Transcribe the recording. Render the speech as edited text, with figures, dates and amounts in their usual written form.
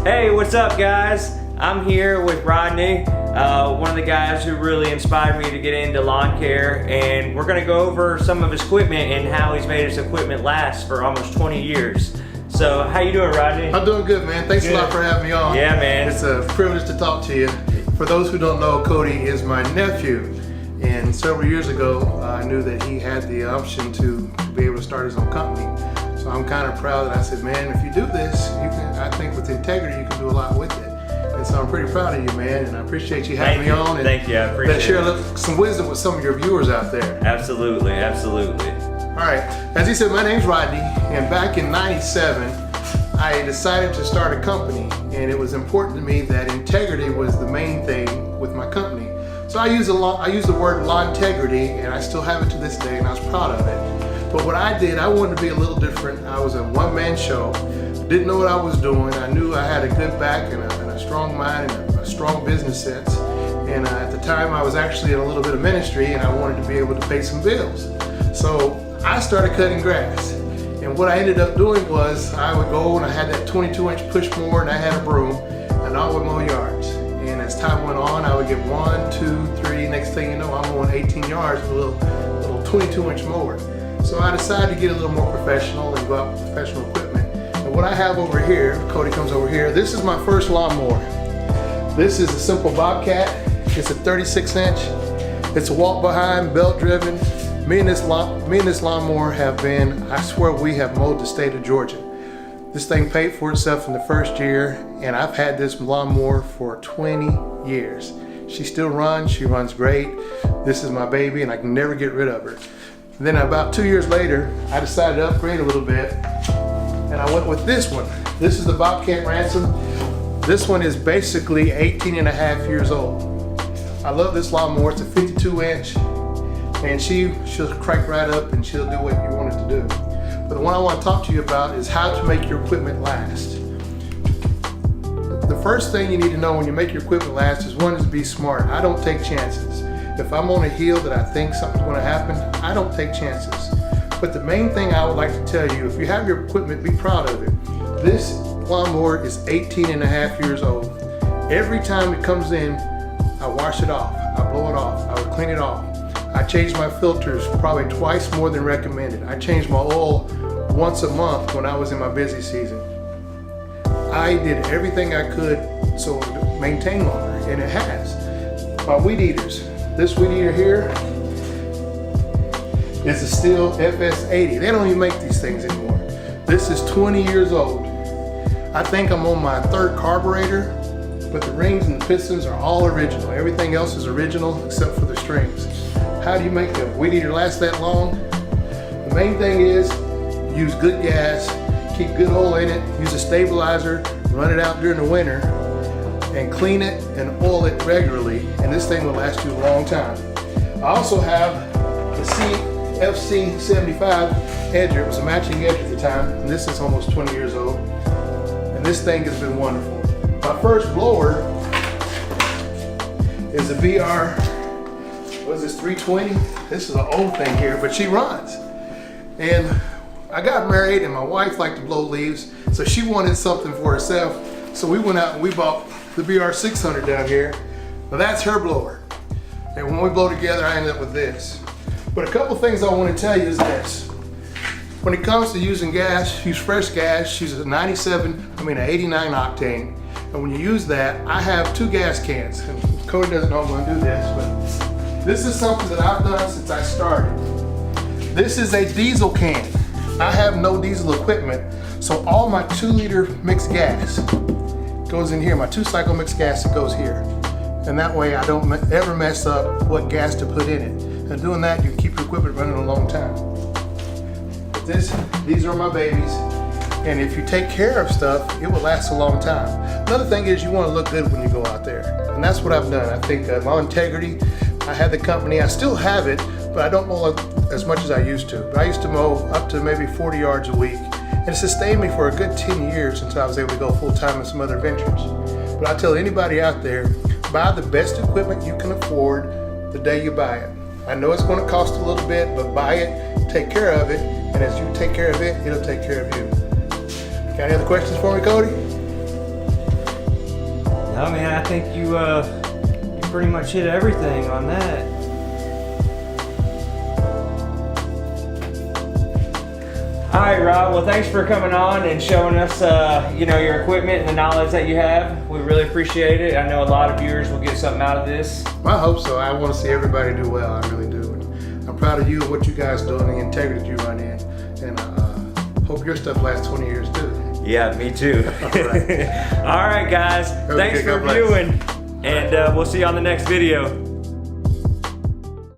Hey, what's up guys? I'm here with Rodney, one of the guys who really inspired me to get into lawn care, and we're gonna go over some of his equipment and how he's made his equipment last for almost 20 years. So, how you doing, Rodney? I'm doing good, man. Thanks a lot for having me on. Yeah, man. It's a privilege to talk to you. For those who don't know, Cody is my nephew, and several years ago, I knew that he had the option to be able to start his own company. So I'm kind of proud that I said, man, if you do this, you can. I think with integrity, you can do a lot with it. And so I'm pretty proud of you, man, and I appreciate you having me on. And Thank you, I appreciate it. Share some wisdom with some of your viewers out there. Absolutely, absolutely. All right, as he said, my name's Rodney, and back in '97, I decided to start a company, and it was important to me that integrity was the main thing with my company. So I use the word law integrity, and I still have it to this day, and I was proud of it. But what I did, I wanted to be a little different. I was a one-man show, didn't know what I was doing. I knew I had a good back and a strong mind and a strong business sense. And at the time, I was actually in a little bit of ministry, and I wanted to be able to pay some bills. So I started cutting grass. And what I ended up doing was I would go and I had that 22-inch push mower and I had a broom, and I would mow yards. And as time went on, I would get 1, 2, 3. Next thing you know, I'm mowing 18 yards with a little 22-inch mower. So I decided to get a little more professional and go out with professional equipment. And what I have over here, Cody comes over here, this is my first lawnmower. This is a simple Bobcat. It's a 36-inch. It's a walk behind, belt driven. Me and this lawnmower have been, I swear we have mowed the state of Georgia. This thing paid for itself in the first year, and I've had this lawnmower for 20 years. She still runs, she runs great. This is my baby, and I can never get rid of her. And then about 2 years later, I decided to upgrade a little bit, and I went with this one. This is the Bobcat Ransom. This one is basically 18 and a half years old. I love this lawnmower. It's a 52-inch, and she'll crank right up and she'll do what you want it to do. But the one I want to talk to you about is how to make your equipment last. The first thing you need to know when you make your equipment last is one is be smart. I don't take chances. If I'm on a hill that I think something's going to happen, I don't take chances. But the main thing I would like to tell you, if you have your equipment, be proud of it. This lawnmower is 18 and a half years old. Every time it comes in, I wash it off, I blow it off, I would clean it off. I change my filters probably twice more than recommended. I change my oil once a month when I was in my busy season. I did everything I could so to maintain longer, and it has. My weed eaters. This weed eater here is a Stihl FS80. They don't even make these things anymore. This is 20 years old. I think I'm on my third carburetor, but the rings and the pistons are all original. Everything else is original except for the strings. How do you make a weed eater last that long? The main thing is use good gas, keep good oil in it, use a stabilizer, run it out during the winter, and clean it and oil it regularly, and this thing will last you a long time. I also have the FC75 edger. It was a matching edger at the time, and this is almost 20 years old, and this thing has been wonderful. My first blower is a VR, what is this, 320? This is an old thing here, but she runs. And I got married, and my wife liked to blow leaves, so she wanted something for herself. So we went out and we bought the BR 600 down here. Now that's her blower. And when we blow together, I ended up with this. But a couple things I want to tell you is this. When it comes to using gas, use fresh gas. Use an 89 octane. And when you use that, I have 2 gas cans. And Cody doesn't know I'm going to do this, but this is something that I've done since I started. This is a diesel can. I have no diesel equipment, so all my 2-liter mixed gas goes in here. My 2-cycle mixed gas goes here. And that way I don't ever mess up what gas to put in it. And doing that, you can keep your equipment running a long time. But these are my babies. And if you take care of stuff, it will last a long time. Another thing is you want to look good when you go out there. And that's what I've done. I think my integrity, I had the company, I still have it, but I don't mow as much as I used to. But I used to mow up to maybe 40 yards a week. And it sustained me for a good 10 years until I was able to go full time in some other ventures. But I tell anybody out there, buy the best equipment you can afford the day you buy it. I know it's going to cost a little bit, but buy it, take care of it, and as you take care of it, it'll take care of you. Got any other questions for me, Cody? I mean, I think you pretty much hit everything on that. All right, Rob. Well, thanks for coming on and showing us, you know, your equipment and the knowledge that you have. We really appreciate it. I know a lot of viewers will get something out of this. I hope so. I want to see everybody do well. I really do. And I'm proud of you and what you guys do and the integrity you run in. And hope your stuff lasts 20 years too. Yeah, me too. All right. All right, guys. Thanks for viewing, and we'll see you on the next video.